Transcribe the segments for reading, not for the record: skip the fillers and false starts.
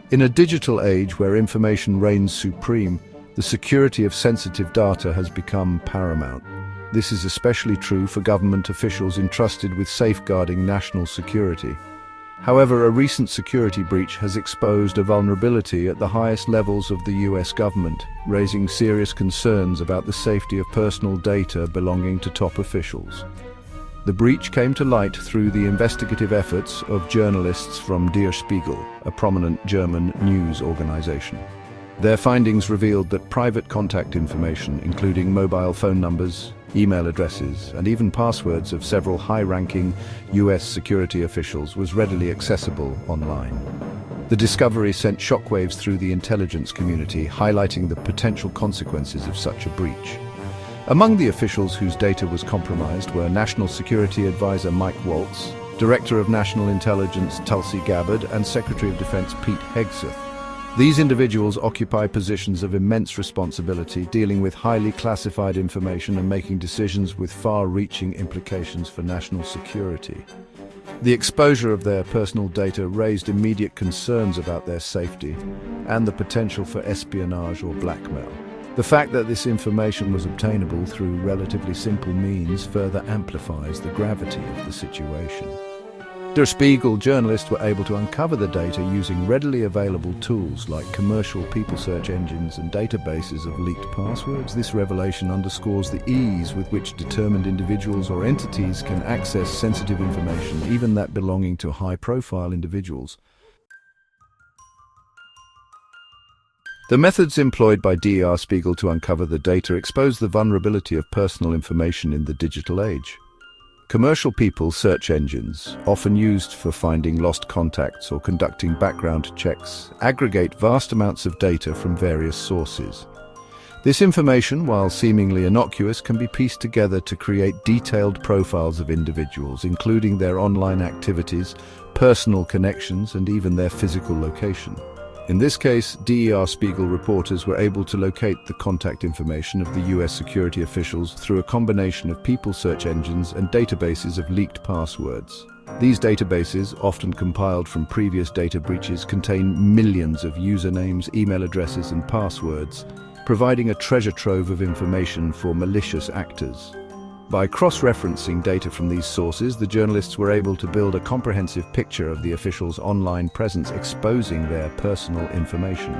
In a digital age where information reigns supreme, the security of sensitive data has become paramount. This is especially true for government officials entrusted with safeguarding national security. However, a recent security breach has exposed a vulnerability at the highest levels of the US government, raising serious concerns about the safety of personal data belonging to top officials. The breach came to light through the investigative efforts of journalists from Der Spiegel, a prominent German news organization. Their findings revealed that private contact information, including mobile phone numbers, email addresses, and even passwords of several high-ranking US security officials, was readily accessible online. The discovery sent shockwaves through the intelligence community, highlighting the potential consequences of such a breach. Among the officials whose data was compromised were National Security Advisor Mike Waltz, Director of National Intelligence Tulsi Gabbard, and Secretary of Defense Pete Hegseth. These individuals occupy positions of immense responsibility, dealing with highly classified information and making decisions with far-reaching implications for national security. The exposure of their personal data raised immediate concerns about their safety and the potential for espionage or blackmail. The fact that this information was obtainable through relatively simple means further amplifies the gravity of the situation. Der Spiegel journalists were able to uncover the data using readily available tools like commercial people search engines and databases of leaked passwords. This revelation underscores the ease with which determined individuals or entities can access sensitive information, even that belonging to high-profile individuals. The methods employed by Der Spiegel to uncover the data expose the vulnerability of personal information in the digital age. Commercial people search engines, often used for finding lost contacts or conducting background checks, aggregate vast amounts of data from various sources. This information, while seemingly innocuous, can be pieced together to create detailed profiles of individuals, including their online activities, personal connections, and even their physical location. In this case, Der Spiegel reporters were able to locate the contact information of the US security officials through a combination of people search engines and databases of leaked passwords. These databases, often compiled from previous data breaches, contain millions of usernames, email addresses, and passwords, providing a treasure trove of information for malicious actors. By cross-referencing data from these sources, the journalists were able to build a comprehensive picture of the officials' online presence, exposing their personal information.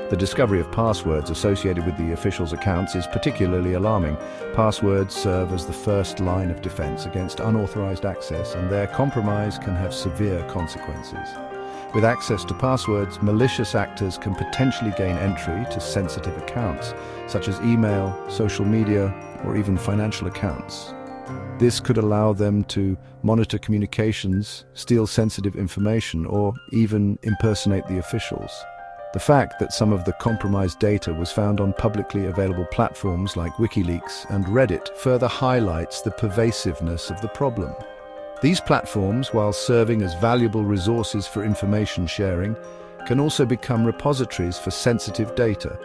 The discovery of passwords associated with the officials' accounts is particularly alarming. Passwords serve as the first line of defense against unauthorized access, and their compromise can have severe consequences. With access to passwords, malicious actors can potentially gain entry to sensitive accounts, such as email, social media, or even financial accounts. This could allow them to monitor communications, steal sensitive information, or even impersonate the officials. The fact that some of the compromised data was found on publicly available platforms like WikiLeaks and Reddit further highlights the pervasiveness of the problem. These platforms, while serving as valuable resources for information sharing, can also become repositories for sensitive data,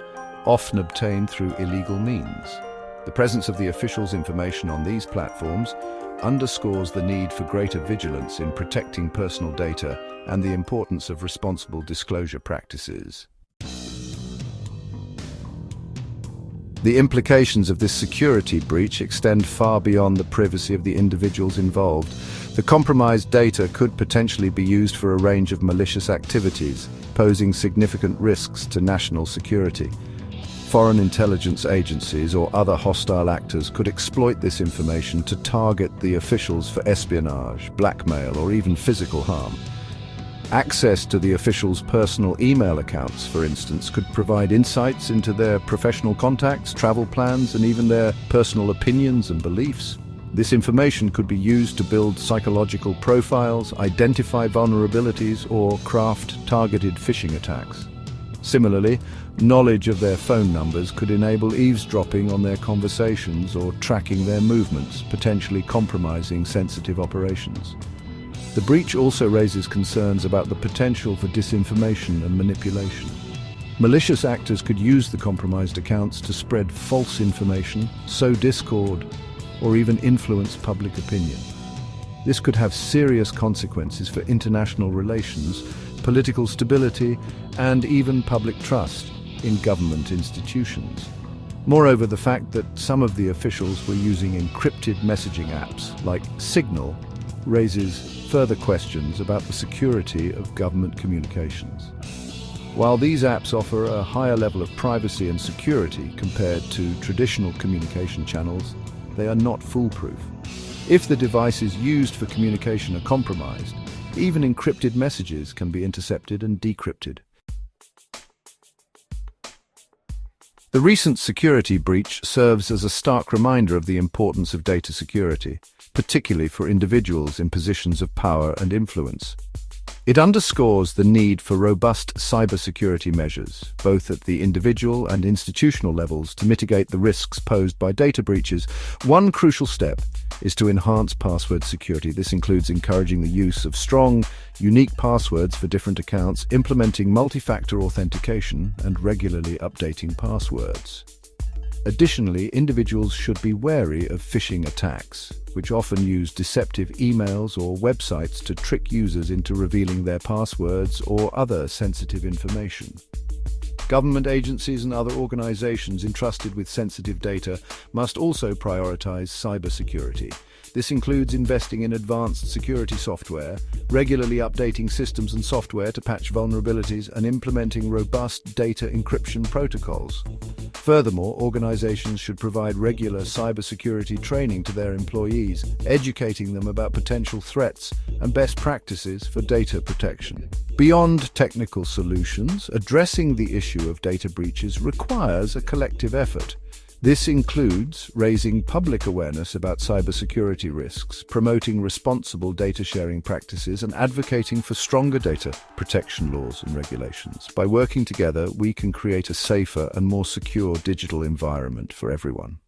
often obtained through illegal means. The presence of the officials' information on these platforms underscores the need for greater vigilance in protecting personal data and the importance of responsible disclosure practices. The implications of this security breach extend far beyond the privacy of the individuals involved. The compromised data could potentially be used for a range of malicious activities, posing significant risks to national security. Foreign intelligence agencies or other hostile actors could exploit this information to target the officials for espionage, blackmail, or even physical harm. Access to the officials' personal email accounts, for instance, could provide insights into their professional contacts, travel plans, and even their personal opinions and beliefs. This information could be used to build psychological profiles, identify vulnerabilities, or craft targeted phishing attacks. Similarly, knowledge of their phone numbers could enable eavesdropping on their conversations or tracking their movements, potentially compromising sensitive operations. The breach also raises concerns about the potential for disinformation and manipulation. Malicious actors could use the compromised accounts to spread false information, sow discord, or even influence public opinion. This could have serious consequences for international relations, political stability, and even public trust in government institutions. Moreover, the fact that some of the officials were using encrypted messaging apps like Signal raises further questions about the security of government communications. While these apps offer a higher level of privacy and security compared to traditional communication channels, they are not foolproof. If the devices used for communication are compromised, even encrypted messages can be intercepted and decrypted. The recent security breach serves as a stark reminder of the importance of data security, particularly for individuals in positions of power and influence. It underscores the need for robust cybersecurity measures, both at the individual and institutional levels, to mitigate the risks posed by data breaches. One crucial step is to enhance password security. This includes encouraging the use of strong, unique passwords for different accounts, implementing multi-factor authentication, and regularly updating passwords. Additionally, individuals should be wary of phishing attacks, which often use deceptive emails or websites to trick users into revealing their passwords or other sensitive information. Government agencies and other organizations entrusted with sensitive data must also prioritize cybersecurity. This includes investing in advanced security software, regularly updating systems and software to patch vulnerabilities, and implementing robust data encryption protocols. Furthermore, organizations should provide regular cybersecurity training to their employees, educating them about potential threats and best practices for data protection. Beyond technical solutions, addressing the issue of data breaches requires a collective effort. This includes raising public awareness about cybersecurity risks, promoting responsible data sharing practices, and advocating for stronger data protection laws and regulations. By working together, we can create a safer and more secure digital environment for everyone.